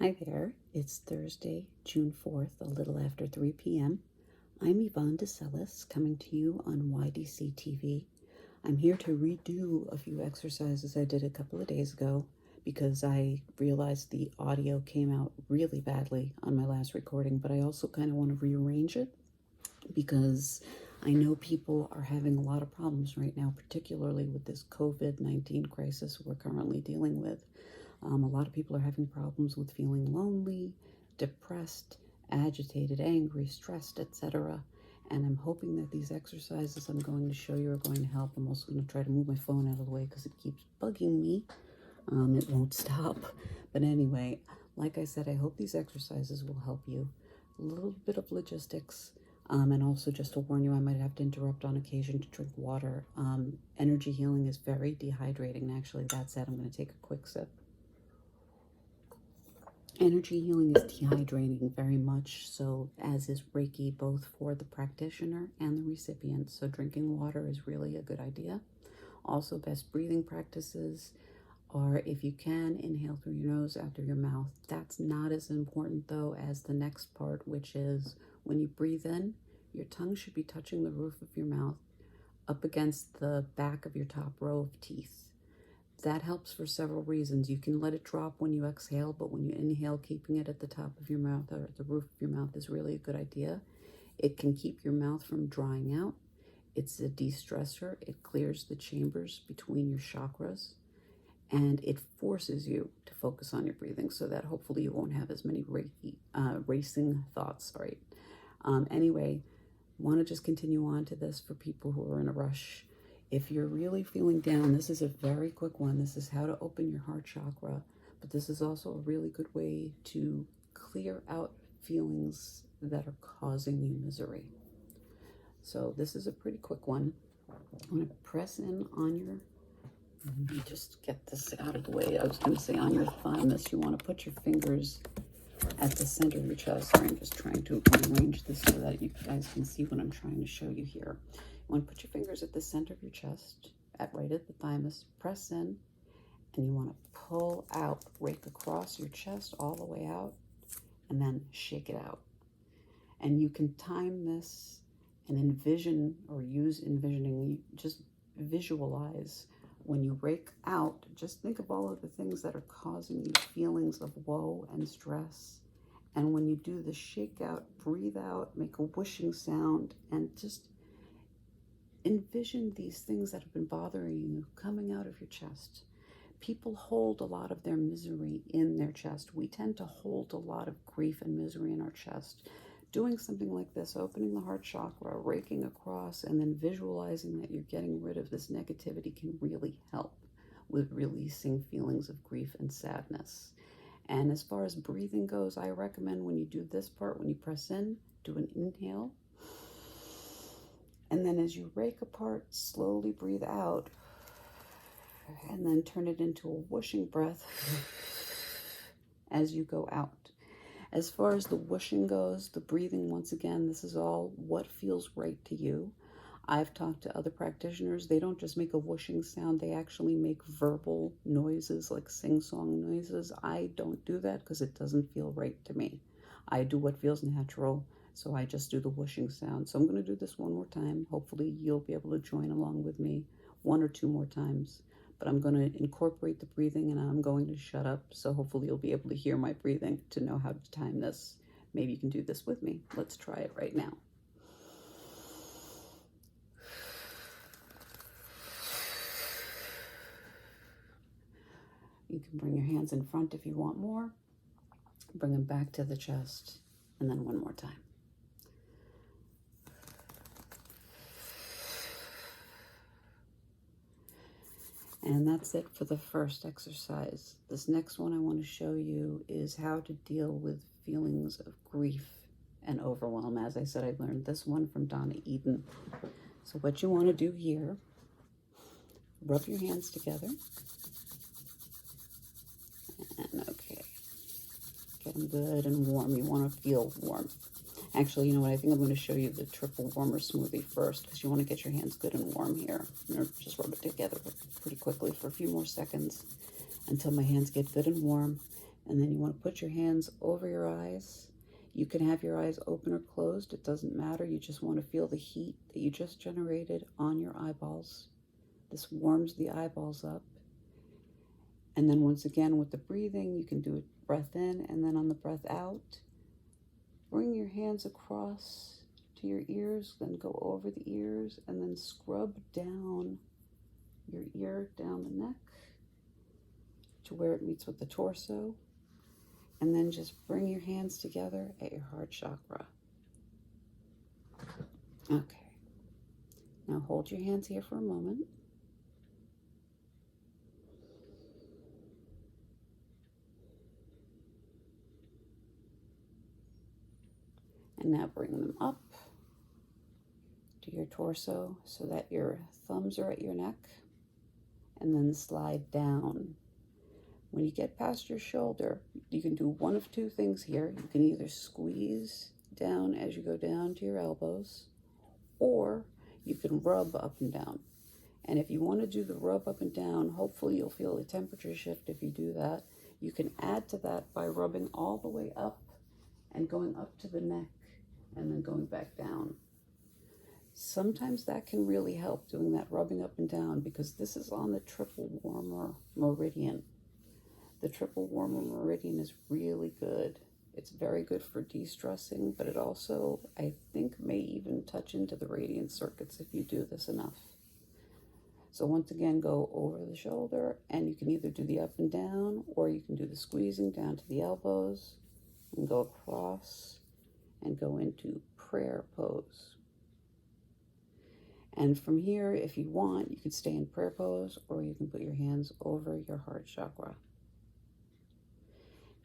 Hi there, it's Thursday, June 4th, a little after 3 p.m. I'm Yvonne de Celis, coming to you on YDCtv. I'm here to redo a few exercises I did a couple of days ago because I realized the audio came out really badly on my last recording, but I also kind of want to rearrange it because I know people are having a lot of problems right now, particularly with this COVID-19 crisis we're currently dealing with. A lot of people are having problems with feeling lonely, depressed, agitated, angry, stressed, etc. And I'm hoping that these exercises I'm going to show you are going to help. I'm also going to try to move my phone out of the way because it keeps bugging me. It won't stop. But anyway, like I said, I hope these exercises will help you. A little bit of logistics. And also just to warn you, I might have to interrupt on occasion to drink water. Energy healing is very dehydrating. Actually, that said, I'm going to take a quick sip. Energy healing is dehydrating very much, so as is Reiki, both for the practitioner and the recipient. So drinking water is really a good idea. Also, best breathing practices are, if you can, inhale through your nose, out through your mouth. That's not as important, though, as the next part, which is when you breathe in, your tongue should be touching the roof of your mouth up against the back of your top row of teeth. That helps for several reasons. You can let it drop when you exhale, but when you inhale, keeping it at the top of your mouth or at the roof of your mouth is really a good idea. It can keep your mouth from drying out. It's a de-stressor. It clears the chambers between your chakras, and it forces you to focus on your breathing so that hopefully you won't have as many racing thoughts. Anyway, want to just continue on to this for people who are in a rush. If you're really feeling down, this is a very quick one. This is how to open your heart chakra, but this is also a really good way to clear out feelings that are causing you misery. So this is a pretty quick one. I'm going to press in on your, let me just get this out of the way. I was going to say on your thymus. You want to put your fingers at the center of your chest. Sorry, I'm just trying to rearrange this so that you guys can see what I'm trying to show you here. You want to put your fingers at the center of your chest, right at the thymus, press in, and you want to pull out, rake across your chest all the way out, and then shake it out. And you can time this and envision or use envisioning. You just visualize when you rake out, just think of all of the things that are causing you feelings of woe and stress. And when you do the shake out, breathe out, make a whooshing sound, and just envision these things that have been bothering you coming out of your chest. People hold a lot of their misery in their chest. We tend to hold a lot of grief and misery in our chest. Doing something like this, opening the heart chakra, raking across, and then visualizing that you're getting rid of this negativity can really help with releasing feelings of grief and sadness. And as far as breathing goes, I recommend when you do this part, when you press in, do an inhale. And then as you rake apart, slowly breathe out. And then turn it into a whooshing breath as you go out. As far as the whooshing goes, the breathing, once again, this is all what feels right to you. I've talked to other practitioners. They don't just make a whooshing sound. They actually make verbal noises, like sing-song noises. I don't do that because it doesn't feel right to me. I do what feels natural, so I just do the whooshing sound. So I'm going to do this one more time. Hopefully you'll be able to join along with me 1 or 2 more times. But I'm going to incorporate the breathing, and I'm going to shut up. So hopefully you'll be able to hear my breathing to know how to time this. Maybe you can do this with me. Let's try it right now. You can bring your hands in front if you want more. Bring them back to the chest, and then one more time. And that's it for the first exercise. This next one I want to show you is how to deal with feelings of grief and overwhelm. As I said, I learned this one from Donna Eden. So what you want to do here, rub your hands together. And okay, get them good and warm. You want to feel warm. Actually, you know what? I think I'm going to show you the triple warmer smoothie first because you want to get your hands good and warm here. I'm going to just rub it together pretty quickly for a few more seconds until my hands get good and warm. And then you want to put your hands over your eyes. You can have your eyes open or closed. It doesn't matter. You just want to feel the heat that you just generated on your eyeballs. This warms the eyeballs up. And then once again with the breathing, you can do a breath in, and then on the breath out, bring your hands across to your ears, then go over the ears, and then scrub down your ear, down the neck to where it meets with the torso. And then just bring your hands together at your heart chakra. Okay. Now hold your hands here for a moment. And now bring them up to your torso so that your thumbs are at your neck, and then slide down. When you get past your shoulder, you can do one of two things here. You can either squeeze down as you go down to your elbows, or you can rub up and down. And if you want to do the rub up and down, hopefully you'll feel a temperature shift if you do that. You can add to that by rubbing all the way up and going up to the neck and then going back down. Sometimes that can really help, doing that rubbing up and down, because this is on the triple warmer meridian. The triple warmer meridian is really good. It's very good for de-stressing, but it also, I think, may even touch into the radiant circuits if you do this enough. So once again, go over the shoulder, and you can either do the up and down, or you can do the squeezing down to the elbows and go across and go into prayer pose. And from here, if you want, you can stay in prayer pose, or you can put your hands over your heart chakra.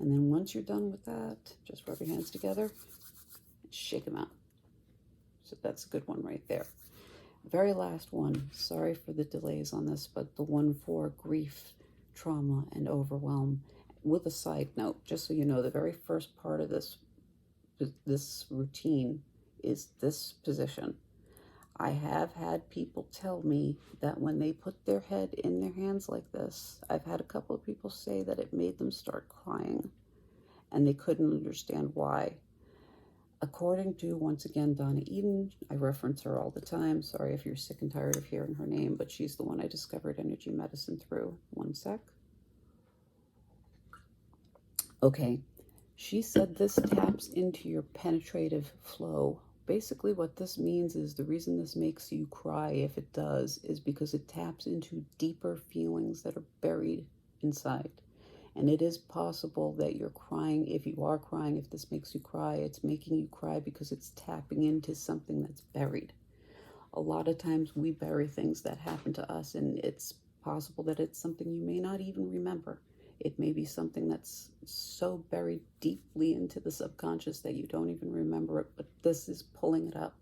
And then once you're done with that, just rub your hands together and shake them out. So that's a good one right there. Very last one. Sorry for the delays on this, but the one for grief, trauma, and overwhelm. With a side note, just so you know, the very first part of this routine is this position. I have had people tell me that when they put their head in their hands like this, I've had a couple of people say that it made them start crying, and they couldn't understand why. According to, once again, Donna Eden, I reference her all the time. Sorry if you're sick and tired of hearing her name, but she's the one I discovered energy medicine through. One sec. Okay. She said this taps into your penetrative flow. Basically what this means is the reason this makes you cry, if it does, is because it taps into deeper feelings that are buried inside. And it is possible that you're crying. If you are crying, if this makes you cry, it's making you cry because it's tapping into something that's buried. A lot of times we bury things that happen to us, and it's possible that it's something you may not even remember. It may be something that's so buried deeply into the subconscious that you don't even remember it, but this is pulling it up.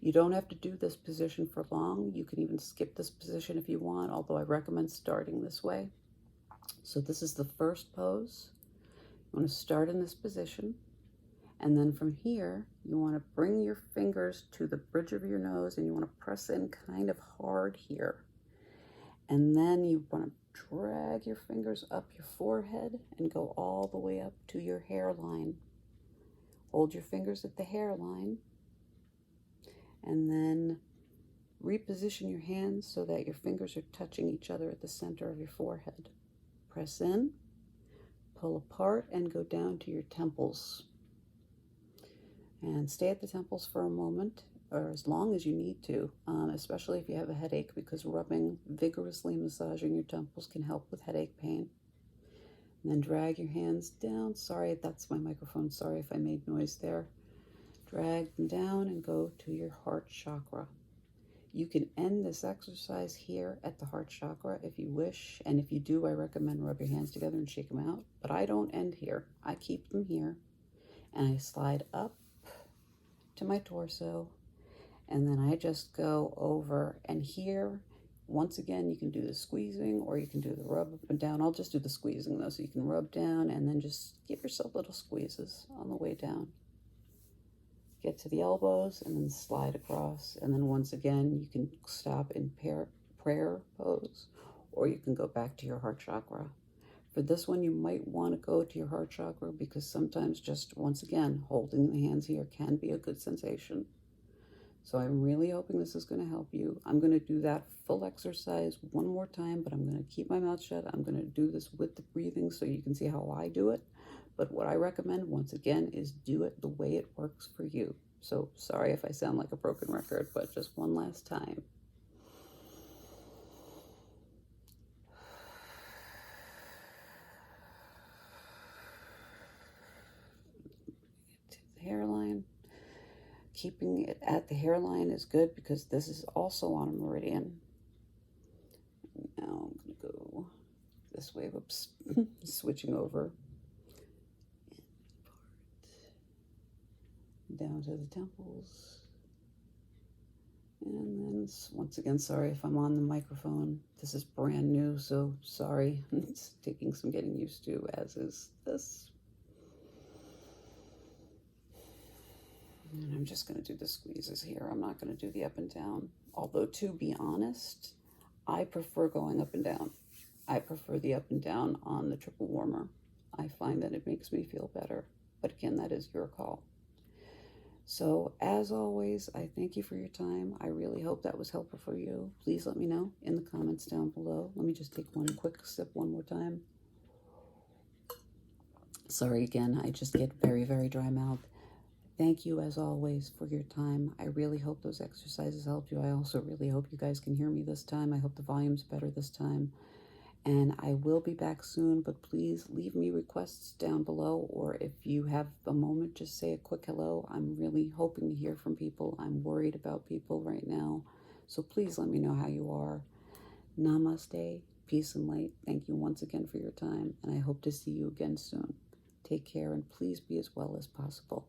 You don't have to do this position for long. You can even skip this position if you want, although I recommend starting this way. So this is the first pose. You want to start in this position, and then from here, you want to bring your fingers to the bridge of your nose, and you want to press in kind of hard here. And then you want to drag your fingers up your forehead and go all the way up to your hairline. Hold your fingers at the hairline, and then reposition your hands so that your fingers are touching each other at the center of your forehead. Press in, pull apart, and go down to your temples. And stay at the temples for a moment, or as long as you need to, especially if you have a headache, because rubbing, vigorously massaging your temples can help with headache pain. And then drag your hands down. Sorry, that's my microphone. Sorry if I made noise there. Drag them down and go to your heart chakra. You can end this exercise here at the heart chakra if you wish. And if you do, I recommend rub your hands together and shake them out. But I don't end here. I keep them here. And I slide up to my torso. And then I just go over, and here, once again, you can do the squeezing or you can do the rub up and down. I'll just do the squeezing though, so you can rub down and then just give yourself little squeezes on the way down. Get to the elbows and then slide across. And then once again, you can stop in prayer pose, or you can go back to your heart chakra. For this one, you might want to go to your heart chakra because sometimes just, once again, holding the hands here can be a good sensation. So I'm really hoping this is going to help you. I'm going to do that full exercise one more time, but I'm going to keep my mouth shut. I'm going to do this with the breathing so you can see how I do it. But what I recommend, once again, is do it the way it works for you. So sorry if I sound like a broken record, but just one last time. The hairline. Keeping it at the hairline is good because this is also on a meridian. Now I'm going to go this way. Whoops. Switching over. Down to the temples. And then, once again, sorry if I'm on the microphone. This is brand new, so sorry. It's taking some getting used to, as is this. And I'm just going to do the squeezes here. I'm not going to do the up and down. Although, to be honest, I prefer going up and down. I prefer the up and down on the triple warmer. I find that it makes me feel better. But again, that is your call. So, as always, I thank you for your time. I really hope that was helpful for you. Please let me know in the comments down below. Let me just take one quick sip one more time. Sorry again, I just get very, very dry mouth. Thank you, as always, for your time. I really hope those exercises helped you. I also really hope you guys can hear me this time. I hope the volume's better this time. And I will be back soon, but please leave me requests down below, or if you have a moment, just say a quick hello. I'm really hoping to hear from people. I'm worried about people right now. So please let me know how you are. Namaste, peace and light. Thank you once again for your time, and I hope to see you again soon. Take care, and please be as well as possible.